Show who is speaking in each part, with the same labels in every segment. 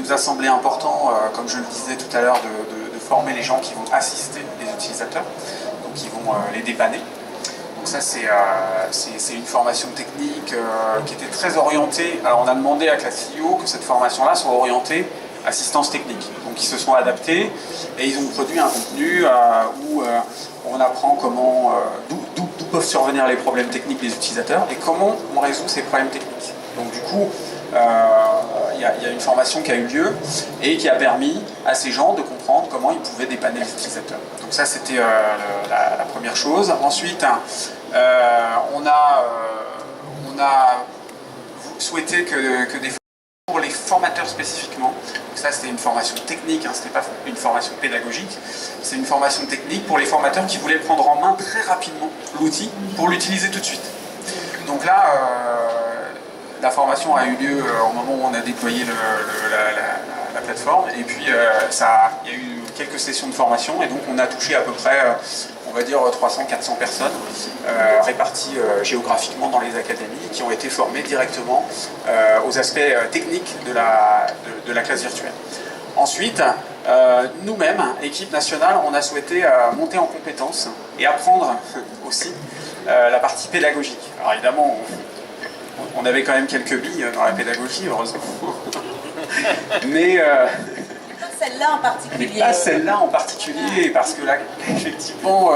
Speaker 1: nous a semblé important, comme je le disais tout à l'heure, de former les gens qui vont assister les utilisateurs, donc qui vont les dépanner. Donc ça, c'est une formation technique qui était très orientée. Alors on a demandé à Classilio que cette formation-là soit orientée assistance technique. Donc ils se sont adaptés et ils ont produit un contenu où on apprend comment, d'où peuvent survenir les problèmes techniques des utilisateurs et comment on résout ces problèmes techniques. Donc du coup, il y a une formation qui a eu lieu et qui a permis à ces gens de comprendre comment ils pouvaient dépanner les utilisateurs. Donc ça, c'était la première chose. Ensuite, on a souhaité que des pour les formateurs spécifiquement, donc ça c'était une formation technique, hein, c'était pas une formation pédagogique, c'est une formation technique pour les formateurs qui voulaient prendre en main très rapidement l'outil pour l'utiliser tout de suite. Donc là, la formation a eu lieu au moment où on a déployé la plateforme, et puis il y a eu quelques sessions de formation, et donc on a touché à peu près, on va dire 300-400 personnes réparties géographiquement dans les académies qui ont été formées directement aux aspects techniques de la classe virtuelle. Ensuite, nous-mêmes, équipe nationale, on a souhaité monter en compétences et apprendre aussi la partie pédagogique. Alors évidemment, on avait quand même quelques billes dans la pédagogie, heureusement. Mais
Speaker 2: celle-là en particulier.
Speaker 1: Mais pas celle-là en particulier, parce que là, effectivement,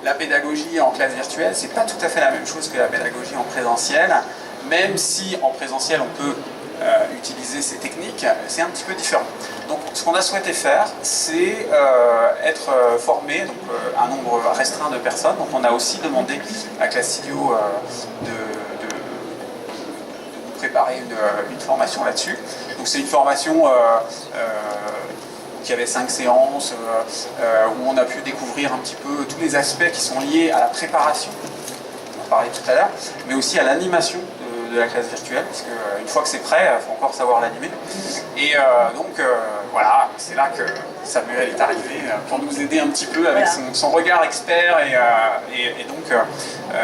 Speaker 1: la pédagogie en classe virtuelle, c'est pas tout à fait la même chose que la pédagogie en présentiel, même si en présentiel on peut utiliser ces techniques, c'est un petit peu différent. Donc ce qu'on a souhaité faire, c'est être formé, donc un nombre restreint de personnes. Donc on a aussi demandé à Classilio de nous préparer une formation là-dessus. Donc c'est une formation qui avait 5 séances, où on a pu découvrir un petit peu tous les aspects qui sont liés à la préparation, on en parlait tout à l'heure, mais aussi à l'animation de la classe virtuelle, parce qu'une fois que c'est prêt, il faut encore savoir l'animer. Et donc voilà, c'est là que Samuel est arrivé pour nous aider un petit peu avec son regard expert, et donc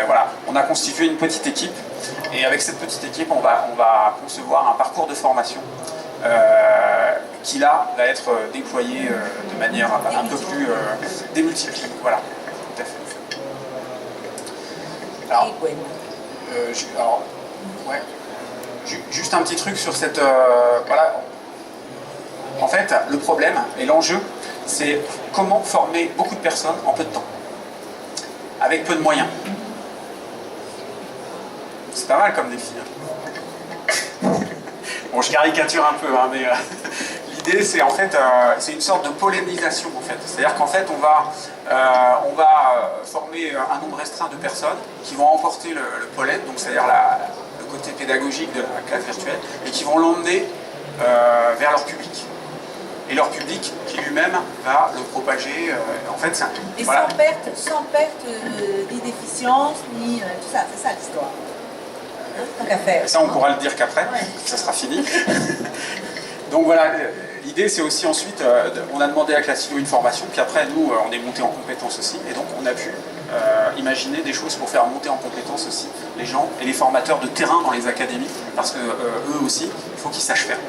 Speaker 1: voilà, on a constitué une petite équipe, et avec cette petite équipe, on va concevoir un parcours de formation qui là va être déployé de manière un peu plus démultipliée. Voilà, tout à fait. Alors, ouais, juste un petit truc sur cette... voilà. En fait, le problème et l'enjeu, c'est comment former beaucoup de personnes en peu de temps, avec peu de moyens. C'est pas mal comme défi. Bon, je caricature un peu, hein, mais l'idée, c'est en fait, c'est une sorte de pollinisation, en fait. C'est-à-dire qu'en fait, on va former un nombre restreint de personnes qui vont emporter le pollen, donc c'est-à-dire le côté pédagogique de la classe virtuelle, et qui vont l'emmener vers leur public. Et leur public qui lui-même va le propager. En fait, c'est un...
Speaker 2: Et
Speaker 1: voilà.
Speaker 2: sans perte ni déficience, ni tout ça, c'est ça l'histoire. Tant qu'à faire.
Speaker 1: Ça, on pourra le dire qu'après, ça sera fini. Donc voilà, l'idée c'est aussi ensuite, on a demandé à Classilio une formation, puis après nous, on est monté en compétences aussi, et donc on a pu imaginer des choses pour faire monter en compétences aussi les gens et les formateurs de terrain dans les académies, parce que eux aussi, il faut qu'ils sachent faire.